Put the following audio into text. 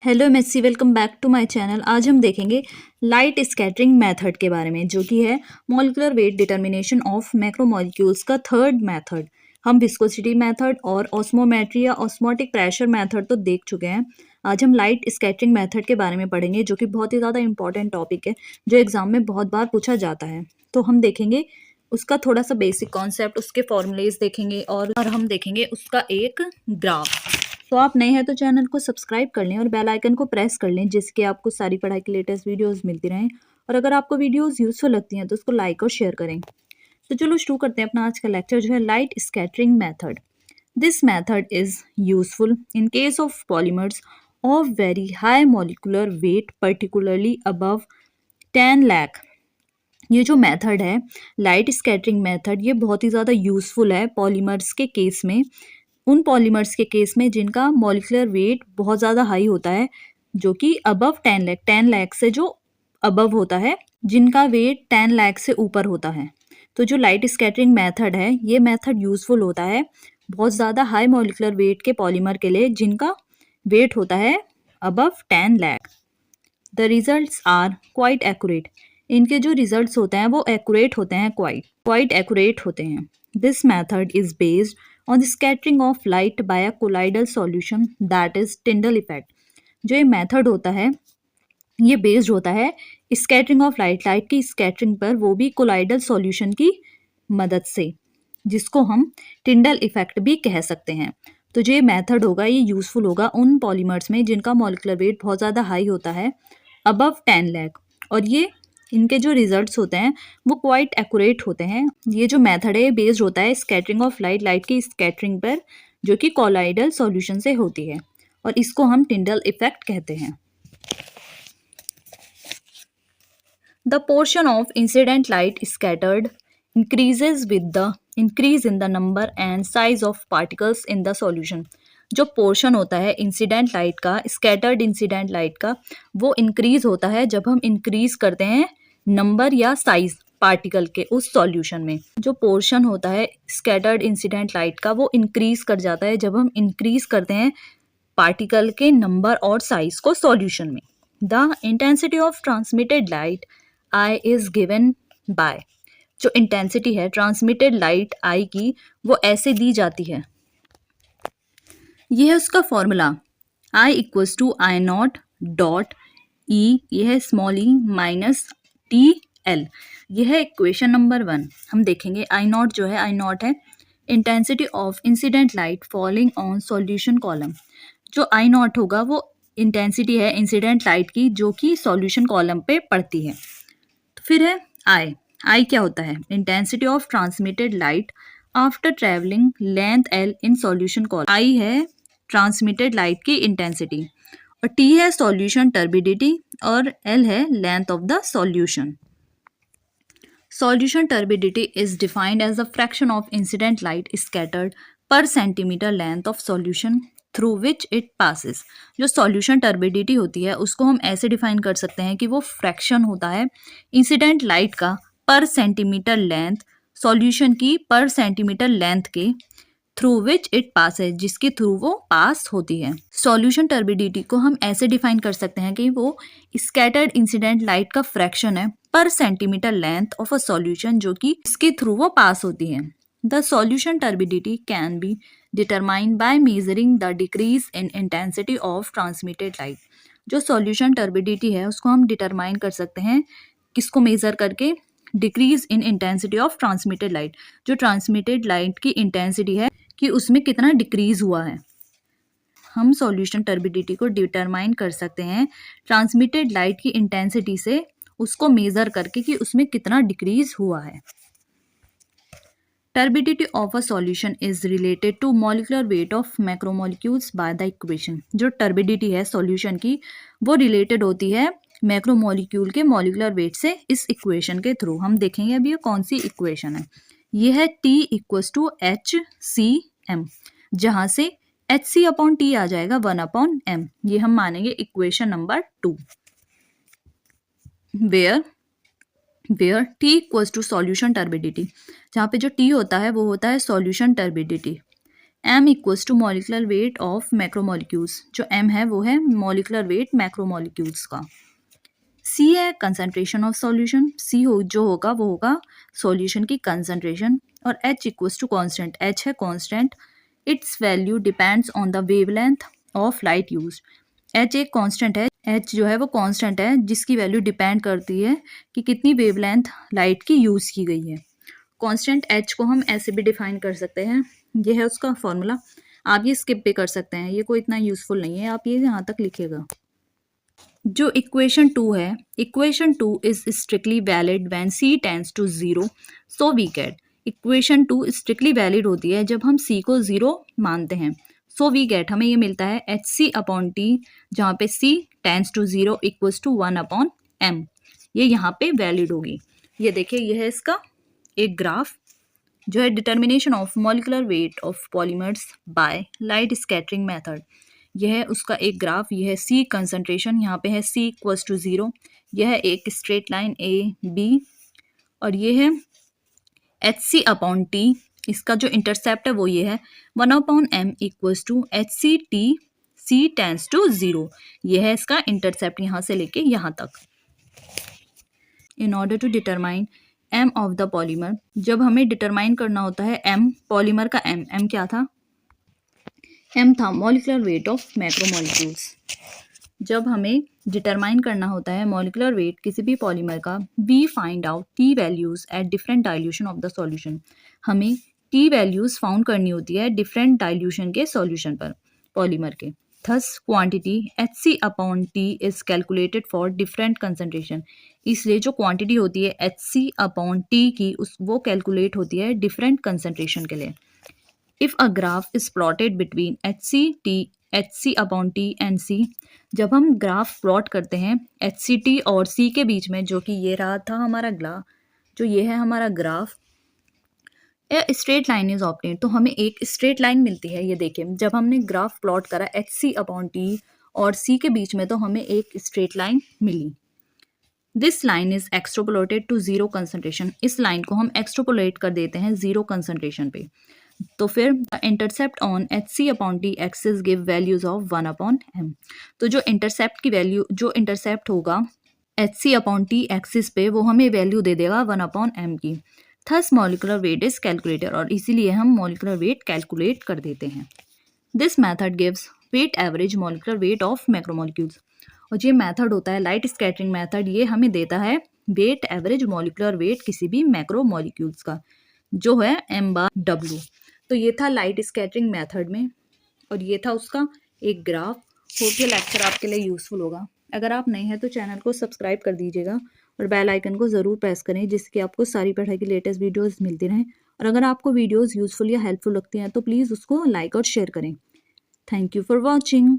Hello MSc, welcome back to my channel. आज हम देखेंगे लाइट स्कैटरिंग मेथड के बारे में, जो कि है molecular weight determination of macromolecules का थर्ड मेथड। हम विस्कोसिटी मेथड और ऑस्मोमेट्री या ऑस्मोटिक प्रेशर मेथड तो देख चुके हैं। आज हम लाइट स्कैटरिंग मेथड के बारे में पढ़ेंगे, जो कि बहुत ही ज़्यादा इंपॉर्टेंट टॉपिक है, जो एग्जाम में बहुत बार पूछा जाता है। तो हम देखेंगे उसका थोड़ा सा बेसिक कॉन्सेप्ट, उसके फॉर्मूलेज देखेंगे और हम देखेंगे उसका एक ग्राफ। तो आप नए हैं तो चैनल को सब्सक्राइब कर लें और बेल आइकन को प्रेस कर लें, जिसके आपको सारी पढ़ाई की लेटेस्ट वीडियोस मिलती रहें। और अगर आपको वीडियोस यूजफुल लगती हैं तो उसको लाइक और शेयर करें। तो चलो शुरू करते हैं अपना आज का लेक्चर, जो है light scattering method. This method is useful in case of polymers of very high molecular wait, particularly above 10 lakh. ये जो मेथड है लाइट स्कैटरिंग मेथड, ये बहुत ही ज़्यादा यूजफुल है पॉलीमर्स के केस में। उन पॉलीमर्स के केस में जिनका मॉलिक्यूलर वेट बहुत ज़्यादा हाई होता है, जो कि अबव 10 लाख से जो अबव होता है, जिनका वेट 10 लाख से ऊपर होता है। तो जो लाइट स्कैटरिंग मेथड है, ये मेथड यूजफुल होता है बहुत ज़्यादा हाई मॉलिक्यूलर वेट के पॉलीमर के लिए, जिनका वेट होता है above 10 lakh. The results are quite accurate. इनके जो रिजल्ट्स होते हैं वो एक्यूरेट होते हैं, क्वाइट एक्यूरेट होते हैं। This method is based on the scattering of light by a colloidal solution, that is Tyndall effect। जो ये मेथड होता है ये बेस्ड होता है स्कैटरिंग ऑफ लाइट की स्कैटरिंग पर, वो भी कोलाइडल सॉल्यूशन की मदद से, जिसको हम टिंडल इफेक्ट भी कह सकते हैं। तो जो ये मेथड होगा ये यूजफुल होगा उन पॉलीमर्स में जिनका मॉलिक्यूलर वेट बहुत ज़्यादा हाई होता है, अबव 10 लाख। और ये इनके जो रिजल्ट्स होते हैं वो क्वाइट एक्यूरेट होते हैं। ये जो मेथड है बेस्ड होता है स्कैटरिंग ऑफ लाइट की स्कैटरिंग पर, जो कि कोलाइडल सॉल्यूशन से होती है, और इसको हम टिंडल इफेक्ट कहते हैं। The portion of incident light scattered increases with the increase in the number and size of particles in the solution। जो पोर्शन होता है इंसिडेंट लाइट का, स्कैटर्ड इंसिडेंट लाइट का, वो इंक्रीज होता है जब हम इंक्रीज करते हैं नंबर या साइज पार्टिकल के उस सॉल्यूशन में। जो पोर्शन होता है स्कैटर्ड इंसिडेंट लाइट का, वो इंक्रीज कर जाता है जब हम इंक्रीज करते हैं पार्टिकल के नंबर और साइज को सॉल्यूशन में। The intensity of transmitted light I is given by. जो इंटेंसिटी है ट्रांसमिटेड लाइट आई की, वो ऐसे दी जाती है। ये है उसका formula, I equals to I not dot e, यह है small e minus T L. यह है इक्वेशन नंबर 1। हम देखेंगे आई नॉट जो है, आई नॉट है intensity of incident light falling on solution column. जो आई नॉट होगा वो इंटेंसिटी है इंसिडेंट लाइट की, जो कि सॉल्यूशन कॉलम पे पड़ती है। तो फिर है आई क्या होता है, intensity of transmitted light after travelling length L in solution column. I है ट्रांसमिटेड लाइट की इंटेंसिटी, और टी है सॉल्यूशन टर्बिडिटी, और एल है length of the solution. Solution turbidity is defined as the fraction of incident light scattered per centimeter length of solution through which it passes। जो solution turbidity होती है उसको हम ऐसे डिफाइन कर सकते हैं कि वो फ्रैक्शन होता है इंसिडेंट लाइट का पर सेंटीमीटर लेंथ, सॉल्यूशन की पर सेंटीमीटर लेंथ के थ्रू विच इट पास है, जिसके थ्रू वो पास होती है। सॉल्यूशन टर्बिडिटी को हम ऐसे डिफाइन कर सकते हैं कि वो स्कैटर्ड इंसिडेंट लाइट का फ्रैक्शन है पर centimetre length of a solution, जो कि इसके थ्रू वो पास होती है। The solution turbidity can be determined by measuring the decrease in intensity of transmitted light. जो सॉल्यूशन टर्बिडिटी है उसको हम डिटरमाइन कर सकते हैं, किसको मेजर करके, decrease in intensity of transmitted light. जो ट्रांसमिटेड लाइट की इंटेंसिटी है कि उसमें कितना डिक्रीज हुआ है, हम सॉल्यूशन टर्बिडिटी को डिटरमाइन कर सकते हैं ट्रांसमिटेड लाइट की इंटेंसिटी से, उसको मेजर करके कि उसमें कितना डिक्रीज हुआ है। Turbidity of a solution is related to molecular weight of macromolecules by the equation. जो टर्बिडिटी है सॉल्यूशन की, वो रिलेटेड होती है मैक्रोमोलिक्यूल के मॉलिक्यूलर वेट से, इस इक्वेशन के थ्रू। हम देखेंगे अभी ये कौन सी इक्वेशन है। ये है T equals to H C M, जहां से एच सी अपॉन टी आ जाएगा 1/m। ये हम मानेंगे equation number 2, where T equals to solution turbidity. जहाँ पे जो T होता है वो होता है solution turbidity, m equals to molecular weight of macromolecules. जो m है वो है मॉलिकुलर वेट मैक्रोमोलिक्यूल्स का। c है कंसंट्रेशन ऑफ सॉल्यूशन, c हो जो होगा वो होगा सॉल्यूशन की कंसंट्रेशन। और h equals to constant, h है constant, its value depends on the wavelength of light use. h एक कांस्टेंट है, h जो है वो कांस्टेंट है जिसकी वैल्यू डिपेंड करती है कि कितनी वेवलेंथ लाइट की यूज की गई है। कांस्टेंट h को हम ऐसे भी डिफाइन कर सकते हैं, ये है उसका फॉर्मूला। आप ये स्किप भी कर सकते हैं, ये कोई इतना यूजफुल नहीं है, आप ये यहाँ तक लिखिएगा। जो इक्वेशन 2 है, equation 2 is strictly valid when c tends to 0, so we get. Equation 2 strictly valid होती है जब हम c को 0 मानते हैं, सो वी गेट हमें ये मिलता है hc/t, जहाँ पे c tends to 0 equals to 1/m। ये यहाँ पे वैलिड होगी। ये देखिए, ये है इसका एक ग्राफ जो है determination of molecular weight of polymers by light scattering method. यह है उसका एक ग्राफ। यह है सी कंसंट्रेशन, यहाँ पे है सी इक्वल्स टू 0। यह है एक स्ट्रेट लाइन ए बी, और ये है hc/t। इसका जो इंटरसेप्ट है वो ये है 1/m equals to hc/t, c tends to 0। यह है इसका इंटरसेप्ट यहाँ से लेके यहाँ तक। In order to determine m of the polymer, जब हमें डिटरमाइन करना होता है m पॉलीमर का, m क्या था, m था मॉलिकुलर वेट ऑफ मैक्रोमोलिक्यूल्स। जब हमें डिटरमाइन करना होता है मॉलिकुलर वेट किसी भी पॉलीमर का, we find out T values at different dilution of the solution. हमें टी वैल्यूज फाउंड करनी होती है डिफरेंट डाइल्यूशन के सॉल्यूशन पर पॉलीमर के। Thus quantity hc/t is calculated for different concentration. इसलिए जो क्वांटिटी होती है hc/t की वो कैलकुलेट होती है डिफरेंट कंसंट्रेशन के लिए। If a graph is plotted between hc/t and c, जब हम ग्राफ प्लॉट करते हैं hc/t और c के बीच में, जो कि ये रहा था हमारा ग्राफ, जो ये है हमारा graph, a straight line is obtained, तो हमें एक स्ट्रेट लाइन मिलती है। ये देखिए, जब हमने ग्राफ प्लॉट करा hc/t और c के बीच में, तो हमें एक स्ट्रेट लाइन मिली। This line is extrapolated to 0 concentration. इस लाइन को हम एक्सट्रोपोलेट कर देते हैं 0 कंसंट्रेशन पे। तो फिर intercept on hc/t axis give values of 1/m। तो जो इंटरसेप्ट की वैल्यू, जो इंटरसेप्ट होगा hc/t एक्सिस पे, वो हमें वैल्यू दे देगा 1/m की। Thus molecular weight is calculated, और इसीलिए हम मॉलिकुलर वेट कैलकुलेट कर देते हैं। This method gives weight average molecular weight of macromolecules. और ये मेथड होता है लाइट स्कैटरिंग मेथड, ये हमें देता है वेट एवरेज मॉलिकुलर वेट किसी भी मैक्रोमोलिक्यूल्स का, जो है m/w। तो ये था लाइट स्कैटरिंग मेथड में, और ये था उसका एक ग्राफ। होप ये लेक्चर आपके लिए यूज़फुल होगा। अगर आप नए हैं तो चैनल को सब्सक्राइब कर दीजिएगा और बेल आइकन को ज़रूर प्रेस करें, जिससे आपको सारी पढ़ाई की लेटेस्ट वीडियोस मिलती रहें। और अगर आपको वीडियोस यूज़फुल या हेल्पफुल लगती हैं तो प्लीज़ उसको लाइक और शेयर करें। Thank you for watching.